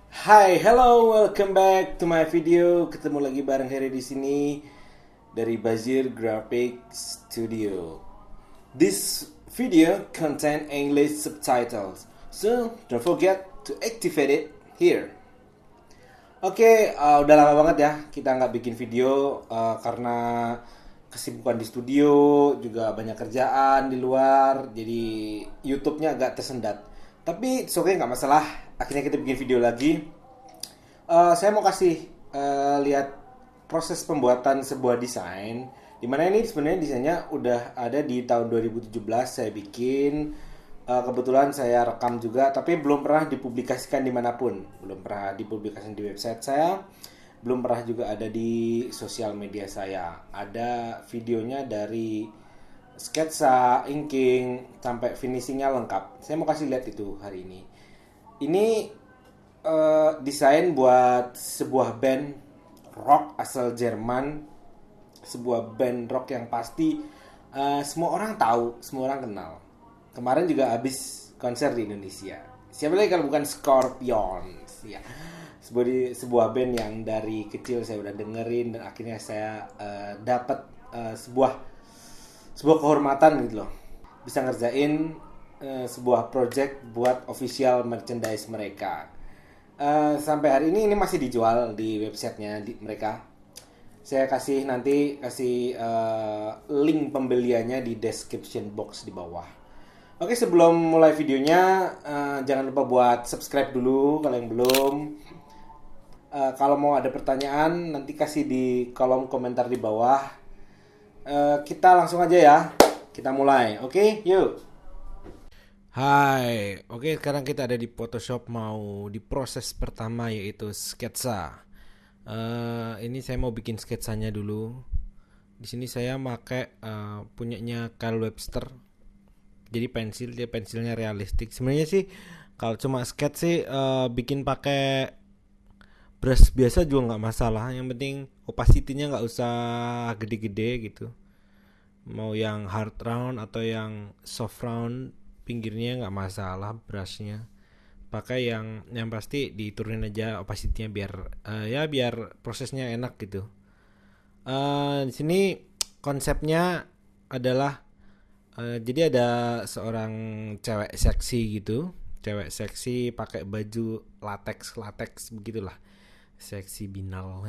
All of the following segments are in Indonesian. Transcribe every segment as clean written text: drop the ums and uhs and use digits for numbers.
Hi, hello, welcome back to my video. Ketemu lagi bareng Heri di sini dari Bazir Graphic Studio. This video contain English subtitles, so don't forget to activate it here. Oke, udah lama banget ya kita nggak bikin video karena kesibukan di studio, juga banyak kerjaan di luar, jadi YouTube-nya agak tersendat. Tapi oke, nggak masalah. Akhirnya kita bikin video lagi. Saya mau kasih lihat proses pembuatan sebuah desain. Dimana ini sebenarnya desainnya udah ada di tahun 2017 saya bikin. Kebetulan saya rekam juga, tapi belum pernah dipublikasikan dimanapun. Belum pernah dipublikasikan di website saya, belum pernah juga ada di sosial media saya. Ada videonya dari sketsa, inking, sampai finishingnya lengkap. Saya mau kasih lihat itu hari ini. Ini desain buat sebuah band rock asal Jerman, sebuah band rock yang pasti semua orang tahu, semua orang kenal. Kemarin juga habis konser di Indonesia. Siapa lagi kalau bukan Scorpions ya. Sebuah band yang dari kecil saya udah dengerin dan akhirnya saya dapat sebuah kehormatan gitu loh. Bisa ngerjain sebuah project buat official merchandise mereka. Sampai hari ini masih dijual di websitenya mereka. Saya kasih link pembeliannya di description box di bawah. Oke, sebelum mulai videonya jangan lupa buat subscribe dulu kalau yang belum. Kalau mau ada pertanyaan nanti kasih di kolom komentar di bawah. Kita langsung aja ya. Kita mulai. Oke, yuk. Hai, oke sekarang kita ada di Photoshop, mau di proses pertama yaitu sketsa. Ini saya mau bikin sketsanya dulu. Di sini saya pakai punyanya Kyle Webster. Jadi pensilnya realistik. Sebenarnya sih kalau cuma sketch sih bikin pakai brush biasa juga nggak masalah. Yang penting opacity-nya nggak usah gede-gede gitu. Mau yang hard round atau yang soft round, pinggirnya nggak masalah, brushnya pakai yang pasti diturunin aja opacity-nya biar prosesnya enak gitu. Di sini konsepnya adalah jadi ada seorang cewek seksi pakai baju latex begitulah, seksi binal.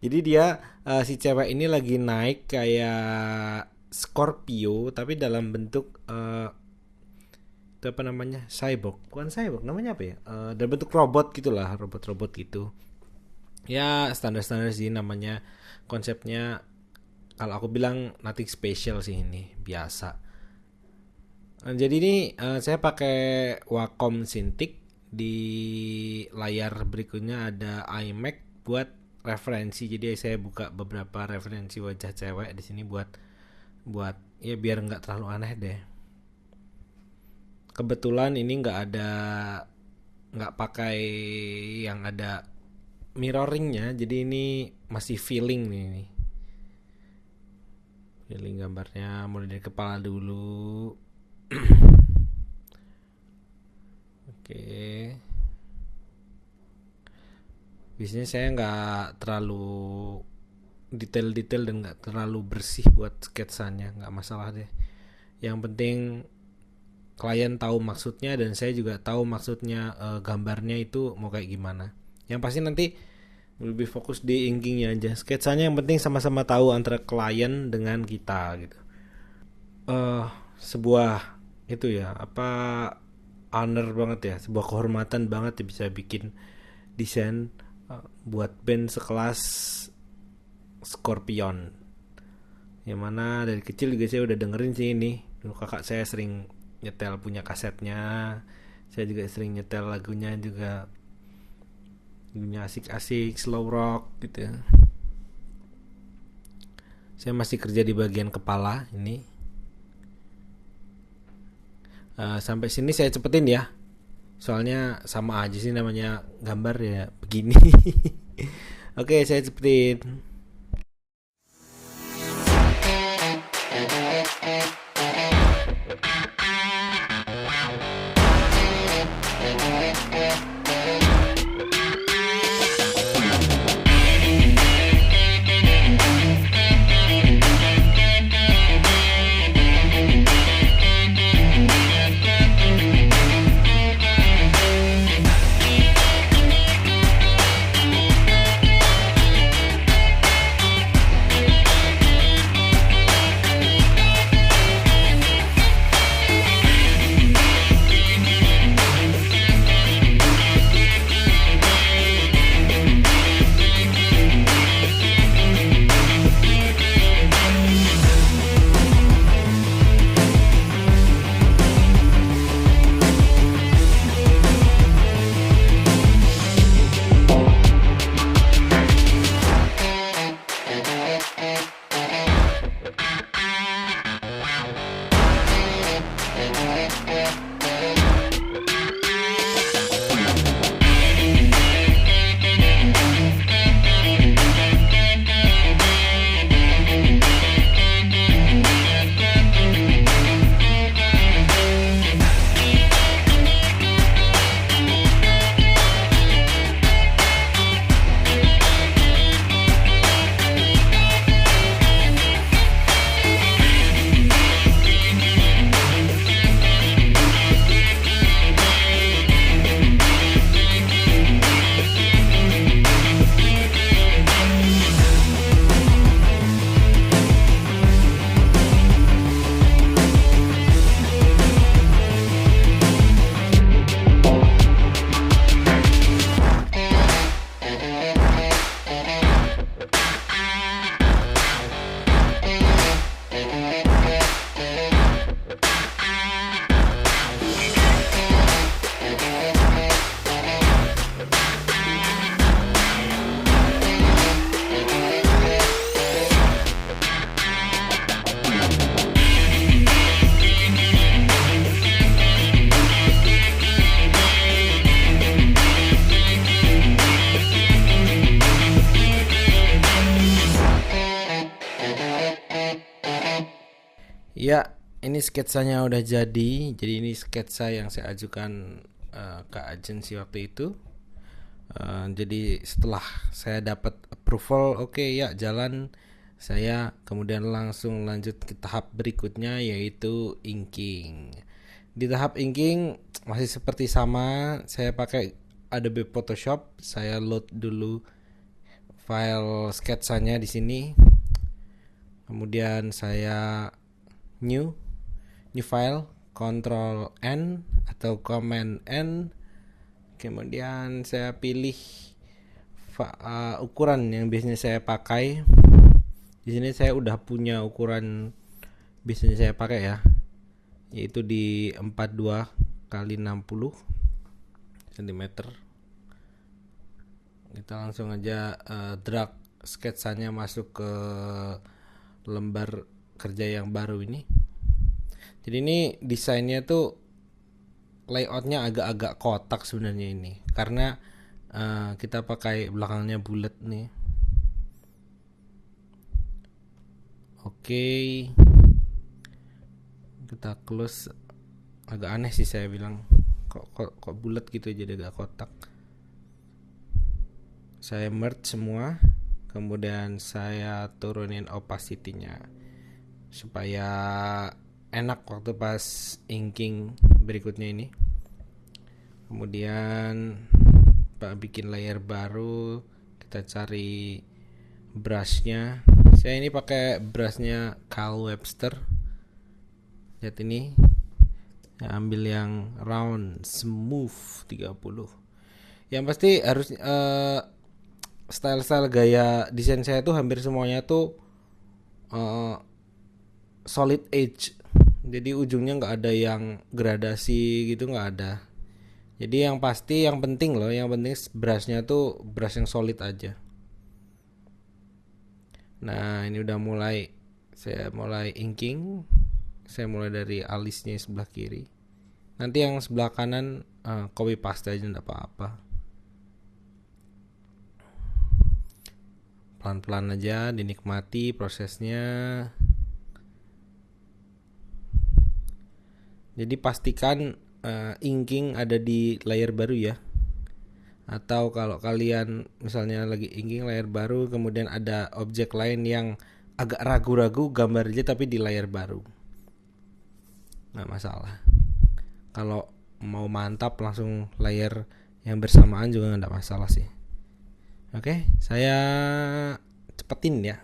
Jadi dia si cewek ini lagi naik kayak Scorpio tapi dalam bentuk itu apa namanya, cyborg, bukan cyborg namanya apa ya, dalam bentuk robot gitulah, robot gitu ya, standar sih namanya. Konsepnya kalau aku bilang nothing special sih, ini biasa. Jadi ini saya pakai Wacom Cintiq. Di layar berikutnya ada iMac buat referensi. Jadi saya buka beberapa referensi wajah cewek di sini buat ya biar nggak terlalu aneh deh. Kebetulan ini nggak pakai yang ada mirroringnya, jadi ini masih feeling nih. Feeling gambarnya mulai dari kepala dulu. Oke. Biasanya saya nggak terlalu detail dan nggak terlalu bersih buat sketsanya, nggak masalah deh. Yang penting klien tahu maksudnya dan saya juga tahu maksudnya, gambarnya itu mau kayak gimana. Yang pasti nanti lebih fokus di inkingnya aja. Sketsanya yang penting sama-sama tahu antara klien dengan kita gitu. Sebuah itu ya, apa, honor banget ya, sebuah kehormatan banget ya bisa bikin desain buat band sekelas Scorpion. Yang mana dari kecil juga saya udah dengerin sih ini. Dulu kakak saya sering nyetel, punya kasetnya. Saya juga sering nyetel lagunya juga. Lagunya asik-asik, slow rock gitu. Saya masih kerja di bagian kepala ini. Sampai sini saya cepetin ya. Soalnya sama aja sih namanya gambar ya begini. Oke, saya cepetin. ini sketsanya udah jadi ini sketsa yang saya ajukan ke agensi waktu itu. Jadi setelah saya dapat approval, oke ya jalan, saya kemudian langsung lanjut ke tahap berikutnya, yaitu inking. Di tahap inking masih seperti sama, saya pakai Adobe Photoshop. Saya load dulu file sketsanya di sini, kemudian saya new file, Ctrl N atau Command N. Kemudian saya pilih ukuran yang biasanya saya pakai. Di sini saya udah punya ukuran biasanya saya pakai ya, yaitu di 42 kali 60 cm. Kita langsung aja drag sketsanya masuk ke lembar kerja yang baru ini. Jadi ini desainnya tuh layoutnya agak-agak kotak sebenarnya ini, karena kita pakai belakangnya bulat nih. Oke, kita close. Agak aneh sih saya bilang, kok bulat gitu, jadi agak kotak. Saya merge semua, kemudian saya turunin opacity-nya supaya enak waktu pas inking berikutnya ini. Kemudian bikin layer baru, kita cari brushnya. Saya ini pakai brushnya Carl Webster. Lihat ini, saya ambil yang round smooth 30. Yang pasti harus style-style gaya desain saya tuh hampir semuanya tuh solid edge. Jadi ujungnya nggak ada yang gradasi gitu, nggak ada. Jadi yang pasti, yang penting brushnya tuh brush yang solid aja. Nah ini udah mulai, saya mulai inking. Saya mulai dari alisnya sebelah kiri. Nanti yang sebelah kanan copy paste aja, nggak apa-apa. Pelan-pelan aja, dinikmati prosesnya. Jadi pastikan inking ada di layer baru ya. Atau kalau kalian misalnya lagi inking layer baru, kemudian ada objek lain yang agak ragu-ragu, gambar aja tapi di layer baru, nggak masalah. Kalau mau mantap langsung layer yang bersamaan juga nggak masalah sih. Oke, saya cepetin ya.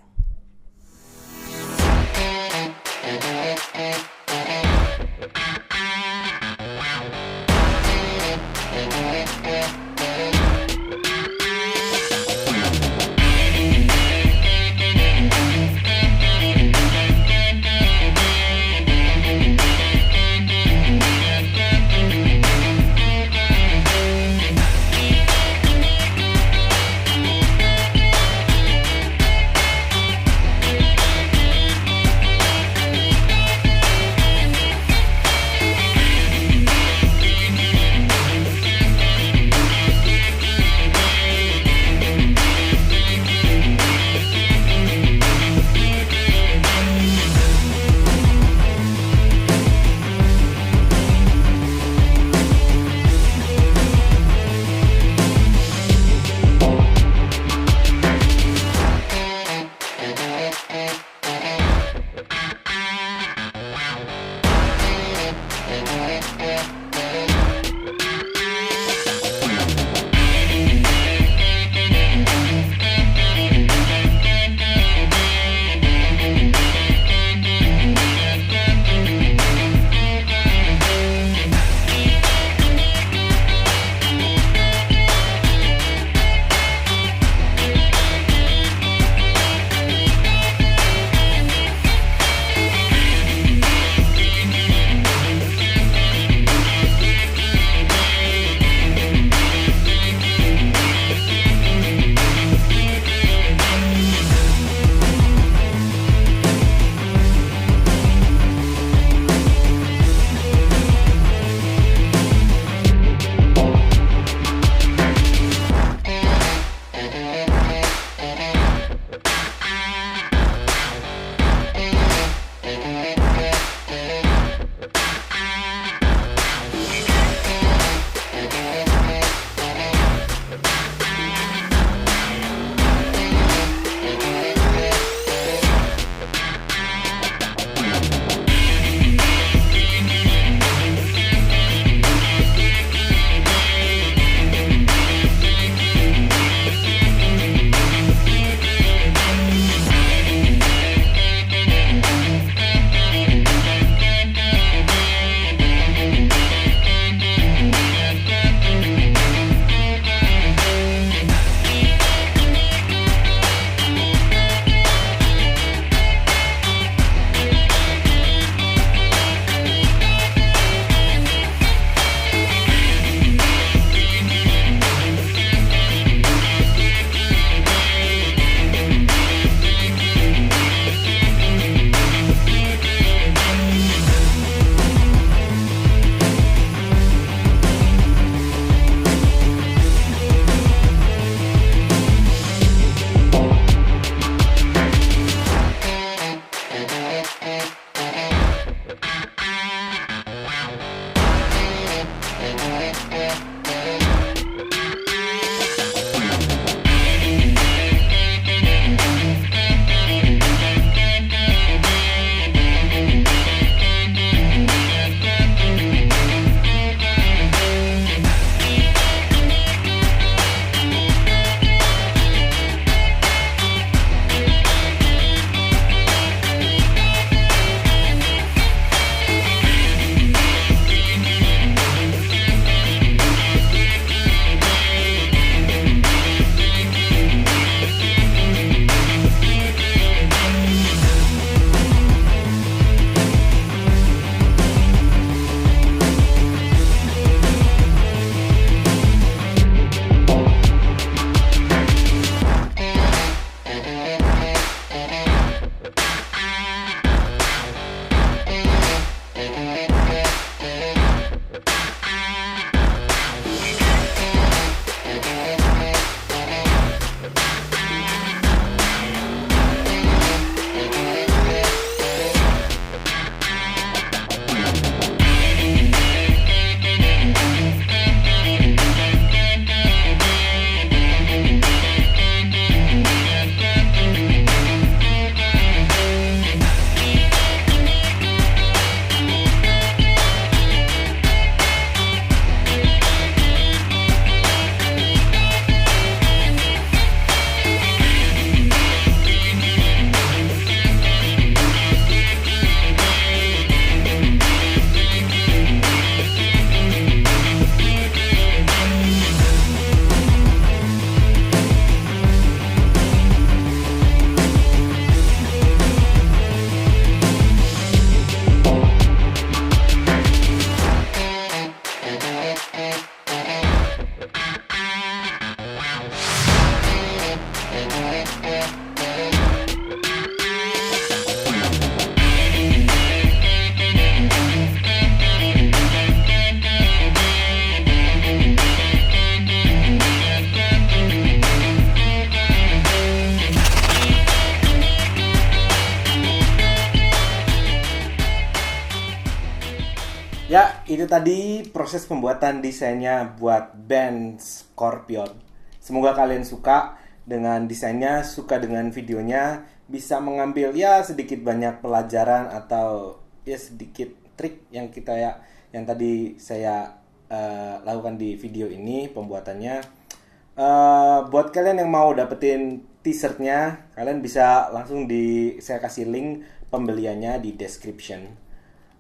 Ya, itu tadi proses pembuatan desainnya buat band Scorpion. Semoga kalian suka dengan desainnya, suka dengan videonya, bisa mengambil ya sedikit banyak pelajaran atau ya sedikit trik yang yang tadi saya lakukan di video ini pembuatannya. Buat kalian yang mau dapetin t-shirtnya, kalian bisa langsung saya kasih link pembeliannya di description.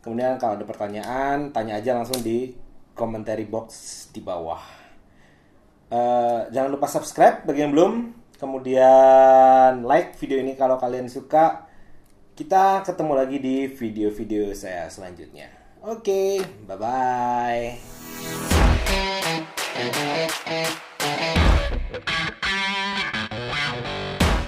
Kemudian kalau ada pertanyaan, tanya aja langsung di commentary box di bawah. Jangan lupa subscribe bagi yang belum. Kemudian like video ini kalau kalian suka. Kita ketemu lagi di video-video saya selanjutnya. Oke, bye-bye.